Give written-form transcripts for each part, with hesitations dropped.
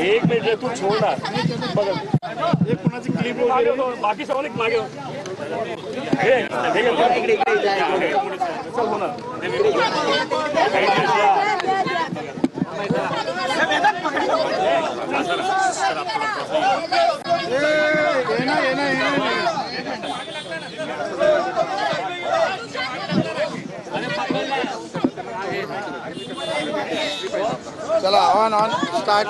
एक मिनिट तू छोड़ ना बघ एक कोणाची क्लिप वगैरे बाकी सवाल मागे चल होणार चला on on start.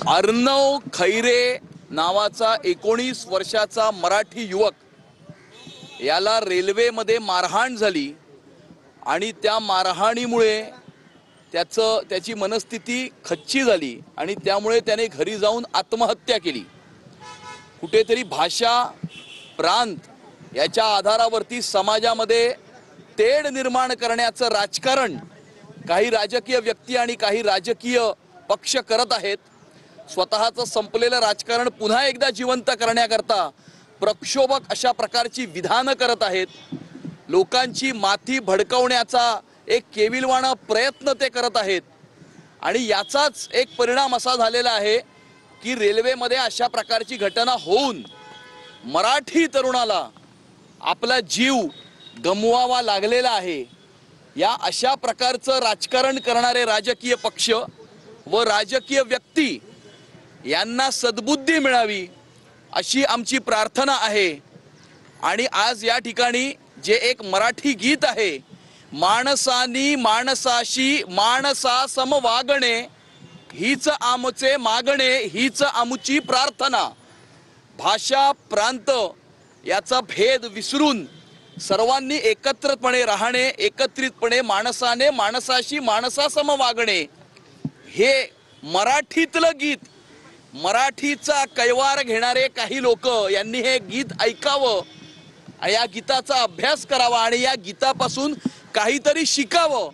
Arnav Khaire नावाचा 19 वर्षाचा मराठी युवक याला रेल्वेमध्ये मारहाण झाली आणि त्या मारहाणीमुळे त्याची मनस्थिती खच्ची झाली आणि त्यामुळे त्याने घरी जाऊन आत्महत्या केली. कुठेतरी भाषा प्रांत याच्या आधारावरती समाजामध्ये तेढ निर्माण करण्याचं राजकारण काही राजकीय व्यक्ती आणि काही राजकीय पक्ष करत आहेत. स्वतःचं संपलेलं राजकारण पुन्हा एकदा जिवंत करण्याकरता प्रक्षोभक अशा प्रकारची विधानं करत आहेत. लोकांची माथी भडकवण्याचा एक केविलवाणा प्रयत्न ते करत आहेत आणि याचाच एक परिणाम असा झालेला आहे की रेल्वेमध्ये अशा प्रकारची घटना होऊन मराठी तरुणाला आपला जीव गमवावा लागलेला आहे. या अशा प्रकारचं राजकारण करणारे राजकीय पक्ष व राजकीय व्यक्ती यांना सद्बुद्धी मिळावी अशी आमची प्रार्थना आहे. आणि आज या ठिकाणी जे एक मराठी गीत आहे, माणसानी माणसाशी माणसा सम वागणे हीच आमचे मागणे हीच आमची प्रार्थना. भाषा प्रांत याचा भेद विसरून सर्वांनी एकत्रितपणे राहणे, एकत्रितपणे माणसाने माणसाशी माणसासम वागणे हे मराठीतलं गीत, मराठीचा कैवार घेणारे काही लोक यांनी हे गीत ऐकावं, या गीताचा अभ्यास करावा आणि या गीतापासून काहीतरी शिकावं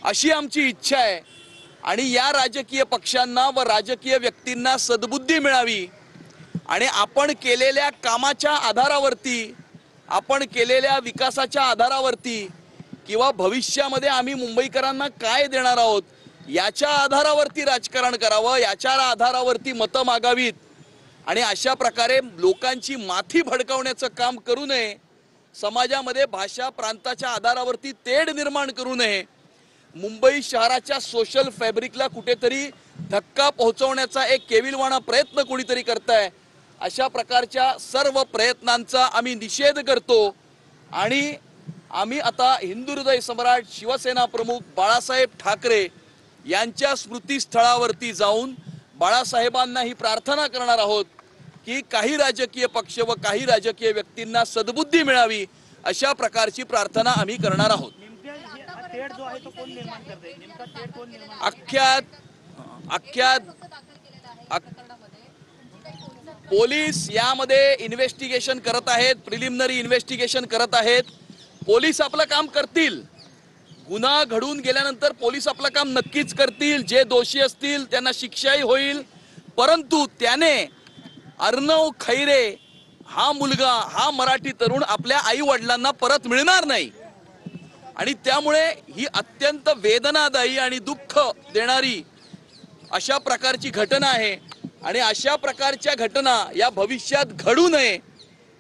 अशी आमची इच्छा आहे. आणि या राजकीय पक्षांना व राजकीय व्यक्तींना सद्बुद्धी मिळावी आणि आपण केलेल्या कामाच्या आधारावरती, आपण केलेल्या विकासाच्या आधारावरती किंवा भविष्यामध्ये आम्ही मुंबईकरांना काय देणार आहोत याच्या आधारावरती राजकारण करावं, याच्या आधारावरती मतं मागावीत आणि अशा प्रकारे लोकांची माथी भडकावण्याचं काम करू नये. समाजामध्ये भाषा प्रांताच्या आधारावरती तेढ निर्माण करू नये. मुंबई शहराच्या सोशल फॅब्रिकला कुठेतरी धक्का पोहोचवण्याचा एक केविलवाणा प्रयत्न कोणीतरी करताय. अशा प्रकारच्या सर्व प्रयत्नांचा आम्ही निषेध करतो आणि आम्ही आता हिंदू हृदय सम्राट शिवसेना प्रमुख बाळासाहेब ठाकरे यांच्या स्मृतीस्थळावरती जाऊन बाळासाहेबांना ही प्रार्थना करणार आहोत की काही राजकीय पक्ष व काही राजकीय व्यक्तींना सद्बुद्धी मिळावी अशा प्रकारची प्रार्थना आम्ही करणार आहोत. पोलीस यामध्ये इन्व्हेस्टिगेशन करत आहेत, प्रिलिमिनरी इन्व्हेस्टिगेशन करत आहेत. पोलीस आपलं काम करतील. गुन्हा घडून गेल्यानंतर पोलीस आपलं काम नक्कीच करतील. जे दोषी असतील त्यांना शिक्षाही होईल. परंतु त्याने अर्णव खैरे हा मुलगा, हा मराठी तरुण आपल्या आई वडिलांना परत मिळणार नाही आणि त्यामुळे ही अत्यंत वेदनादायी आणि दुःख देणारी अशा प्रकारची घटना आहे आणि अशा प्रकारच्या घटना या भविष्यात घडू नये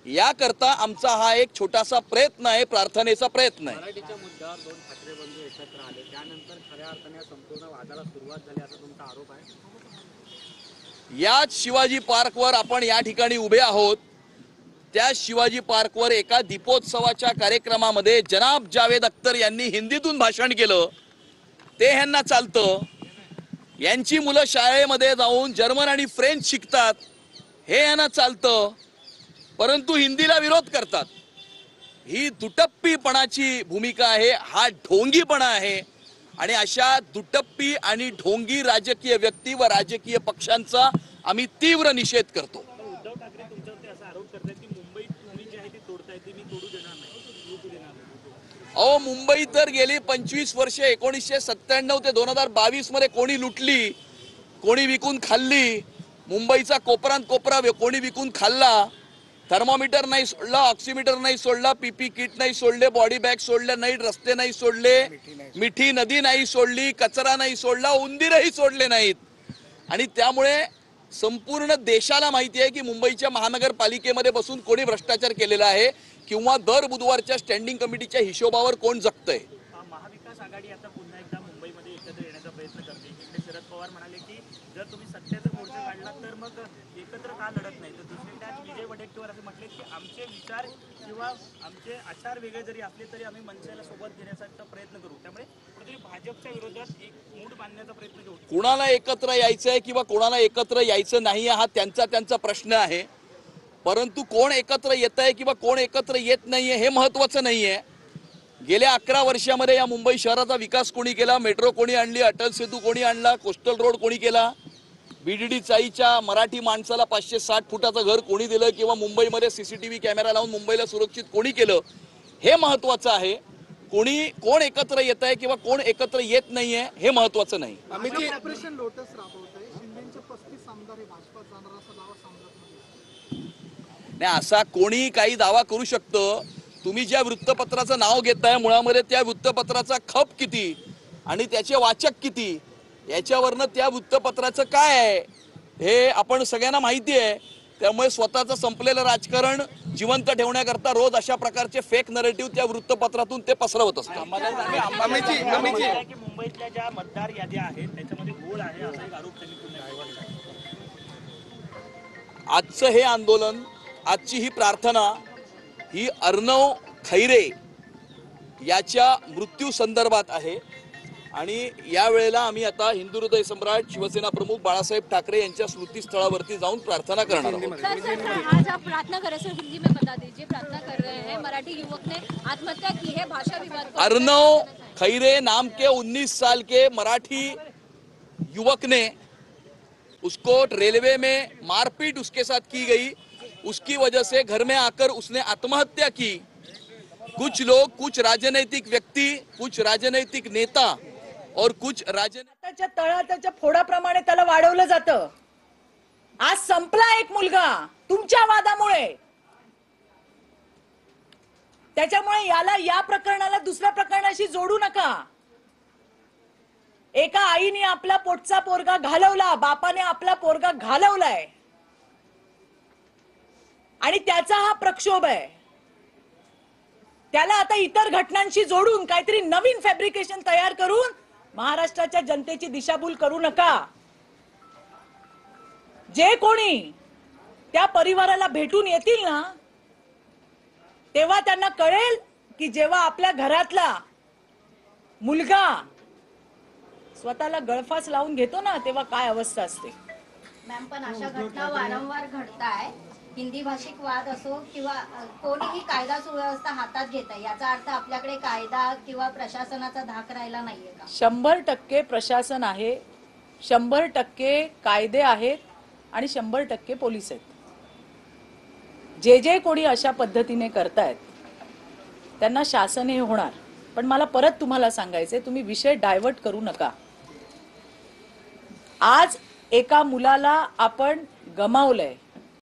याकरता आमचा हा एक छोटासा प्रयत्न आहे, प्रार्थनेचा प्रयत्न आहे. मराठीच्या मुद्द्यावर दोन ठाकरे बंधू एकत्र आले, त्यानंतर खऱ्या अर्थाने संपूर्ण वादाला सुरुवात झाली असा तुमचा आरोप आहे. याच शिवाजी पार्कवर आपण या ठिकाणी उभे आहोत. त्या शिवाजी पार्कवर एका दीपोत्सवाच्या कार्यक्रमामध्ये जनाब जावेद अख्तर यांनी हिंदीतून भाषण केलं. ते ह्यांना चालतं. यांची मुलं शाळेमध्ये जाऊन जर्मन आणि फ्रेंच शिकतात, हे यांना चालतं, परंतु हिंदीला विरोध करतात. ही दुटप्पीपणाची भूमिका आहे, हा ढोंगीपणा आहे आणि अशा दुटप्पी आणि ढोंगी राजकीय व्यक्ती व राजकीय पक्षांचा आम्ही तीव्र निषेध करतो. उद्धव ठाकरे तुमच्यावरती असा आरोप करतात की मुंबई तुम्ही जी आहे ती तोडताय, ती मी तोडू देणार नाही. अहो, मुंबई तर गेली 25 वर्षे 1997 ते 2022 मध्ये कोणी लुटली, कोणी विकून खाल्ली. मुंबईचा कोपरान कोपरा कोणी विकून खाल्ला. थर्मोमीटर नाही सोडला, ऑक्सिमीटर नाही सोडला, पीपी किट नाही सोडले, बॉडी बॅग सोडल्या नाहीत, रस्ते नाही सोडले, मिठी नदी नाही सोडली, कचरा नाही सोडला, उंदीरही सोडले नाहीत. आणि त्यामुळे संपूर्ण देशाला माहिती आहे की मुंबईच्या महानगरपालिकेमध्ये बसून कोणी भ्रष्टाचार केलेला आहे किंवा दर बुधवारच्या स्टँडिंग कमिटीच्या हिशोबावर कोण जगतंय. महाविकास आघाडी आता पुन्हा एकदा मुंबईमध्ये एकत्र येण्याचा प्रयत्न करते. इकडे शरद पवार म्हणाले की जर तुम्ही सत्याचा मोर्चा काढला तर मग एकत्र का लढत नाही. तर दुसरीकडे आज विजय वडेट्टीवार असे म्हटले की आमचे विचार किंवा आमचे आचार वेगळे जरी असले तरी आम्ही मनसेला सोबत घेण्याचा प्रयत्न करू. त्यामुळे कुठेतरी भाजपच्या विरोधात एक मूड बांधण्याचा प्रयत्न करू. कुणाला एकत्र यायचं आहे किंवा कोणाला एकत्र यायचं नाही हा त्यांचा प्रश्न आहे. परंतु कोण एकत्र येत आहे किंवा कोण एकत्र येत नाहीये हे महत्वाचं नाहीये. गेल्या 11 वर्षामध्ये या मुंबई शहराचा विकास कोणी केला, मेट्रो कोणी आणली, अटल सेतू कोणी आणला, कोस्टल रोड कोणी केला, बीडीडी चाईच्या मराठी माणसाला 560 फुटाचं घर कोणी दिलं किंवा मुंबईमध्ये सीसीटीव्ही कॅमेरा लावून मुंबईला सुरक्षित कोणी केलं हे महत्वाचं आहे. कोण एकत्र येत आहे किंवा कोण एकत्र येत नाहीये हे महत्वाचं नाही. Operation lotus राबवतंय. शिंदेचे 35 आमदार हे भाजपात जाणार असा दावा नाही. असा कोणी काही दावा करू शकतं. तुम्ही ज्या वृत्तपत्राचं नाव घेताय मुळामध्ये त्या वृत्तपत्राचा खप किती आणि त्याचे वाचक किती याच्यावरनं त्या वृत्तपत्राचं काय आहे हे आपण सगळ्यांना माहिती आहे. त्यामुळे स्वतःचं संपलेलं राजकारण जिवंत ठेवण्याकरता रोज अशा प्रकारचे फेक नरेटिव्ह त्या वृत्तपत्रातून ते पसरवत असतात. की मुंबईतल्या ज्या मतदार याद्या आहेत त्याच्यामध्ये घोळ आहे असा एक आरोप त्यांनी पुन्हा केला. आजचं हे आंदोलन, आजची ही प्रार्थना ही अर्णव खैरे याच्या मृत्यू संदर्भात आहे. आणि यावेळेला आम्ही आता हिंदू हृदय सम्राट शिवसेना प्रमुख बाळासाहेब ठाकरे यांच्या स्मृतीस्थळावरती जाऊन प्रार्थना करणार आहोत. आज आप प्रार्थना कर रहे हैं, हिंदी में बता दीजिए प्रार्थना कर रहे हैं. मराठी युवक ने आत्महत्या की है, भाषा विवाद को अर्णव खैरे नाम के 19 साल के मराठी युवक ने उसको रेलवे में मारपीट उसके साथ की गई. उसकी वजह से घर में आकर उसने आत्महत्या की. कुछ लोग, कुछ राजनैतिक व्यक्ति, कुछ राजनैतिक नेता और कुछ त्याच्या तळाच्या फोडाप्रमाणे त्याला वाढवलं जातं. आज संपला एक मुलगा तुमच्या वादामुळे. त्याच्यामुळे याला या प्रकरणाला दुसऱ्या प्रकरणाशी जोडू नका. एका आईने आपला पोटचा पोरगा घालवला, बापाने आपला पोरगा घालवलाय आणि त्याचा हा प्रक्षोभ आहे. त्याला आता इतर घटनांशी जोडून काहीतरी नवीन फॅब्रिकेशन तयार करून महाराष्ट्राच्या जनतेची दिशाभूल करू नका. जे कोणी त्या परिवाराला भेटून येतील ना तेव्हा त्यांना कळेल की जेव्हा आपल्या घरातला मुलगा स्वतःला गळफास लावून घेतो ना तेव्हा काय अवस्था असते. मॅम, पण अशा घटना वारंवार घडताय. हिंदी भाषिक वाद असो किंवा कोणीही कायदा सुव्यवस्था हातात घेत आहे याचा अर्थ आपल्याकडे कायदा किंवा प्रशासनाचा धाक राहिला नाहीये का? 100% प्रशासन आहे, 100% कायदे आहेत आणि 100% पोलीस आहेत. जे कोणी अशा पद्धतीने करतायत त्यांना शासन हे होणार. पण मला परत तुम्हाला सांगायचंय, तुम्ही विषय डायव्हर्ट करू नका. आज एका मुलाला आपण गमावलंय.